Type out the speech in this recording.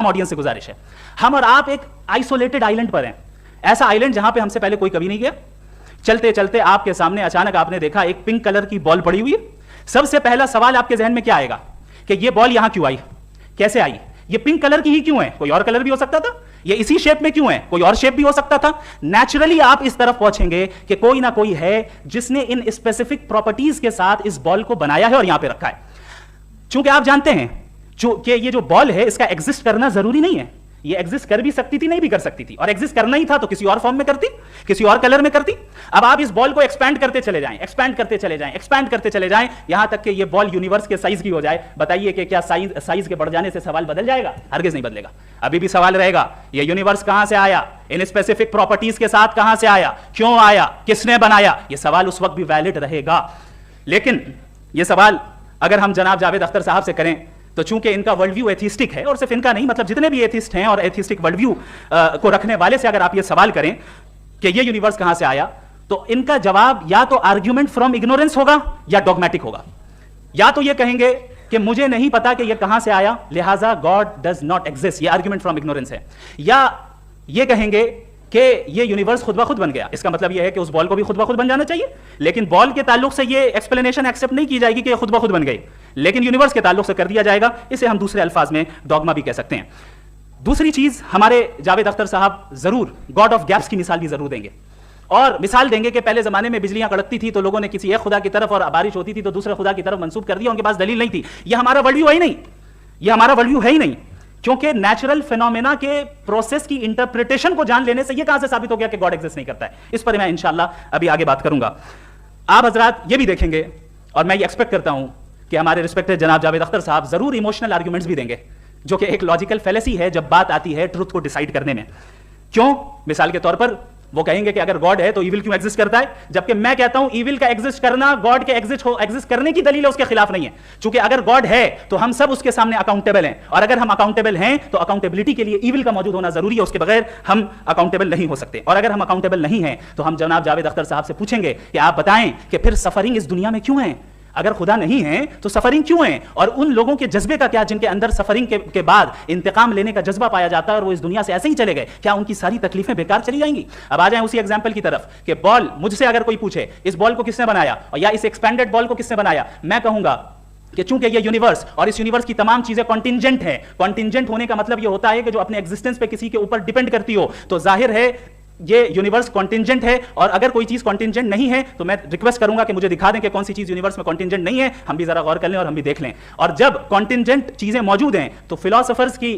Audience से गुजारिश है, हम और आप एक आइसोलेटेड आइलैंड पर हैं, ऐसा आइलैंड जहां पे हमसे पहले कोई कभी नहीं गया। चलते चलते आपके सामने अचानक आपने देखा एक पिंक कलर की बॉल पड़ी हुई है। सबसे पहला सवाल आपके जहन में क्या आएगा कि ये बॉल यहां क्यों आई, कैसे आई, ये पिंक कलर की ही क्यों है, कोई और कलर भी हो सकता था, ये इसी शेप में क्यों है, कोई और शेप भी हो सकता था। नेचुरली आप इस तरफ पहुंचेंगे कि कोई ना कोई है जिसने इन स्पेसिफिक प्रॉपर्टीज के साथ इस बॉल को बनाया है और यहां पे रखा है। चूंकि आप जानते हैं कि ये जो बॉल है इसका एग्जिस्ट करना जरूरी नहीं है, ये एग्जिस्ट कर भी सकती थी, नहीं भी कर सकती थी, और एग्जिस्ट करना ही था तो किसी और फॉर्म में करती, किसी और कलर में करती। अब आप इस बॉल को एक्सपैंड करते चले जाएं, एक्सपैंड करते चले जाएं, एक्सपैंड करते चले जाएं, यहां तक कि ये बॉल यूनिवर्स के साइज की हो जाए। बताइए कि क्या साइज के बढ़ जाने से सवाल बदल जाएगा? हरगिज नहीं बदलेगा। अभी भी सवाल रहेगा ये यूनिवर्स कहां से आया, इन स्पेसिफिक प्रॉपर्टीज के साथ कहां से आया, क्यों आया, किसने बनाया, ये सवाल उस वक्त भी वैलिड रहेगा। लेकिन ये सवाल अगर हम जनाब जावेद अख्तर साहब से करें तो चूंकि इनका वर्ल्ड व्यू एथिस्टिक है, और सिर्फ इनका नहीं, मतलब जितने भी एथिस्ट हैं और एथिस्टिक वर्ल्ड व्यू को रखने वाले से अगर आप ये सवाल करें कि ये यूनिवर्स कहां से आया, तो इनका जवाब या तो आर्ग्यूमेंट फ्रॉम इग्नोरेंस होगा या डॉगमेटिक होगा। या तो ये कहेंगे कि मुझे नहीं पता कि ये कहां से आया, लिहाजा गॉड डज नॉट एग्जिस्ट, ये आर्ग्यूमेंट फ्रॉम इग्नोरेंस है। या ये कहेंगे कि ये यूनिवर्स खुद ब खुद बन गया, इसका मतलब ये है कि उस बॉल को भी खुद ब खुद बन जाना चाहिए। लेकिन बॉल के ताल्लुक से ये एक्सप्लेनेशन एक्सेप्ट नहीं की जाएगी कि ये खुद ब खुद बन गई, लेकिन यूनिवर्स के ताल्लुक से कर दिया जाएगा। इसे हम दूसरे अल्फाज में डॉगमा भी कह सकते हैं। दूसरी चीज, हमारे जावेद अख्तर साहब जरूर गॉड ऑफ गैप्स की मिसाल भी जरूर देंगे, और मिसाल देंगे कि पहले जमाने में बिजलियां कड़कती थी तो लोगों ने किसी एक खुदा की तरफ, और बारिश होती थी तो दूसरे खुदा की तरफ मंसूब कर दिया, उनके पास दलील नहीं थी। यह हमारा वर्ल्ड व्यू है ही नहीं, यह हमारा वर्ल्ड व्यू है ही नहीं, क्योंकि नेचुरल फिनोमेना के प्रोसेस की इंटरप्रिटेशन को जान लेने से यह कहां से साबित हो गया कि गॉड एग्जिस्ट नहीं करता है। इस पर मैं इंशाल्लाह अभी आगे बात करूंगा। आप हजरात ये भी देखेंगे, और मैं ये एक्सपेक्ट करता हूं कि हमारे रिस्पेक्टेड जनाब जावेद अख्तर साहब जरूर इमोशनल आर्ग्यूमेंट्स भी देंगे, जो कि एक लॉजिकल फैलेसी है जब बात आती है ट्रुथ को डिसाइड करने में। क्यों? मिसाल के तौर पर वो कहेंगे कि अगर गॉड है तो इविल क्यों एग्जिस्ट करता है, जबकि मैं कहता हूं इविल का एग्जिस्ट करना गॉड के एग्जिस्ट करने की दलील है, उसके खिलाफ नहीं है। क्योंकि अगर गॉड है तो हम सब उसके सामने अकाउंटेबल हैं, और अगर हम अकाउंटेबल हैं तो अकाउंटेबिलिटी के लिए इविल का मौजूद होना जरूरी है, उसके बगैर हम अकाउंटेबल नहीं हो सकते। और अगर हम अकाउंटेबल नहीं हैं तो हम जनाब जावेद अख्तर साहब से पूछेंगे कि आप बताएं कि फिर सफरिंग इस दुनिया में क्यों है, अगर खुदा नहीं है तो सफरिंग क्यों है, और उन लोगों के जज्बे का क्या जिनके अंदर सफरिंग के बाद इंतकाम लेने का जज्बा पाया जाता है और वो इस दुनिया से ऐसे ही चले गए, क्या उनकी सारी तकलीफें बेकार चली जाएंगी? अब आ जाएं उसी एग्जांपल की तरफ कि बॉल, मुझसे अगर कोई पूछे इस बॉल को किसने बनाया, और या इस एक्सपेंडेड बॉल को किसने बनाया, मैं कहूंगा कि चूंकि ये यूनिवर्स और इस यूनिवर्स की तमाम चीजें कॉन्टिंजेंट हैं। कॉन्टिंजेंट होने का मतलब ये होता है कि जो अपने एग्जिस्टेंस पे किसी के ऊपर डिपेंड करती हो, तो जाहिर है ये यूनिवर्स कॉन्टिंजेंट है। और अगर कोई चीज कॉन्टिंजेंट नहीं है तो मैं रिक्वेस्ट करूंगा कि मुझे दिखा दें कि कौन सी चीज यूनिवर्स में कॉन्टिंजेंट नहीं है, हम भी जरा गौर कर लें और हम भी देख लें। और जब कॉन्टिंजेंट चीजें मौजूद हैं तो फिलोसोफर्स की